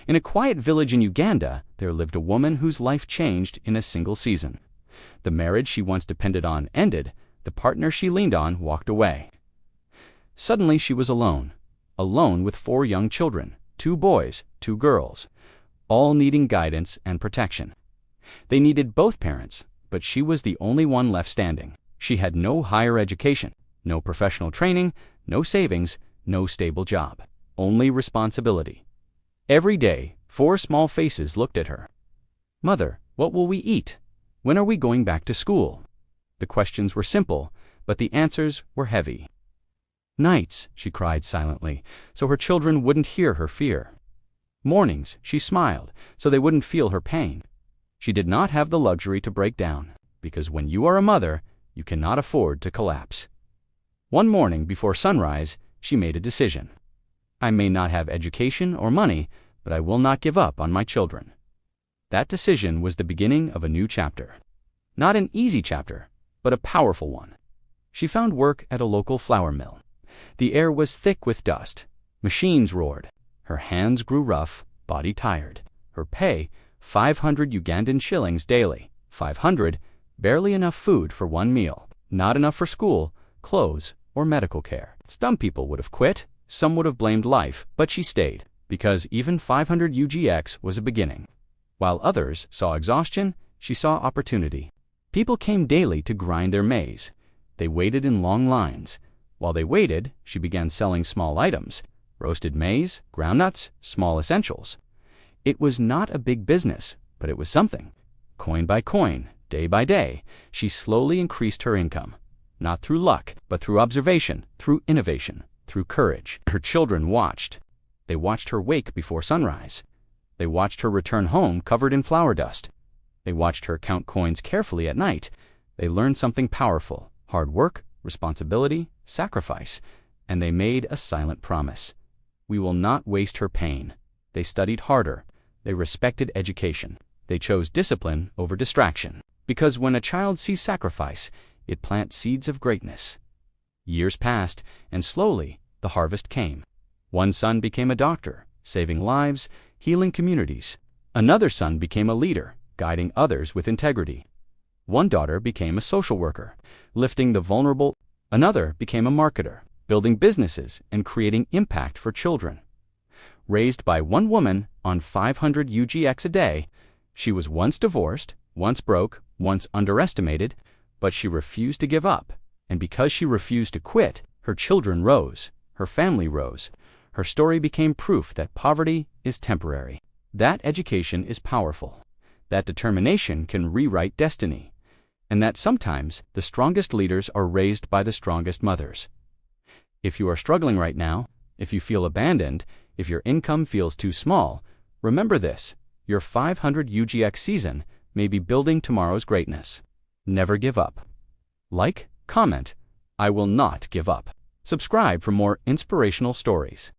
In a quiet village in Uganda, there lived a woman whose life changed in a single season. The marriage she once depended on ended, the partner she leaned on walked away. Suddenly she was alone with 4 young children, 2 boys, 2 girls, all needing guidance and protection. They needed both parents, but she was the only one left standing. She had no higher education, no professional training, no savings, no stable job, only responsibility. Every day, 4 small faces looked at her. "Mother, what will we eat? When are we going back to school?" The questions were simple, but the answers were heavy. Nights, she cried silently, so her children wouldn't hear her fear. Mornings, she smiled, so they wouldn't feel her pain. She did not have the luxury to break down, because when you are a mother, you cannot afford to collapse. One morning before sunrise, she made a decision. I may not have education or money, but I will not give up on my children. That decision was the beginning of a new chapter. Not an easy chapter, but a powerful one. She found work at a local flour mill. The air was thick with dust. Machines roared. Her hands grew rough, body tired. Her pay, 500 Ugandan shillings daily. 500, barely enough food for one meal. Not enough for school, clothes, or medical care. Some people would have quit, some would have blamed life, but she stayed, because even 500 UGX was a beginning. While others saw exhaustion, she saw opportunity. People came daily to grind their maize. They waited in long lines. While they waited, she began selling small items: roasted maize, groundnuts, small essentials. It was not a big business, but it was something. Coin by coin, day by day, she slowly increased her income. Not through luck, but through observation, through innovation, through courage. Her children watched. They watched her wake before sunrise. They watched her return home covered in flour dust. They watched her count coins carefully at night. They learned something powerful: hard work, responsibility, sacrifice. And they made a silent promise. We will not waste her pain. They studied harder. They respected education. They chose discipline over distraction. Because when a child sees sacrifice, it plants seeds of greatness. Years passed, and slowly the harvest came. One son became a doctor, saving lives, healing communities. Another son became a leader, guiding others with integrity. One daughter became a social worker, lifting the vulnerable. Another became a marketer, building businesses and creating impact for children. Raised by one woman on 500 UGX a day, she was once divorced, once broke, once underestimated, but she refused to give up. And because she refused to quit, her children rose, her family rose. Her story became proof that poverty is temporary. That education is powerful. That determination can rewrite destiny. And that sometimes the strongest leaders are raised by the strongest mothers. If you are struggling right now, if you feel abandoned, if your income feels too small, remember this: your 500 UGX season may be building tomorrow's greatness. Never give up. Like, comment, I will not give up. Subscribe for more inspirational stories.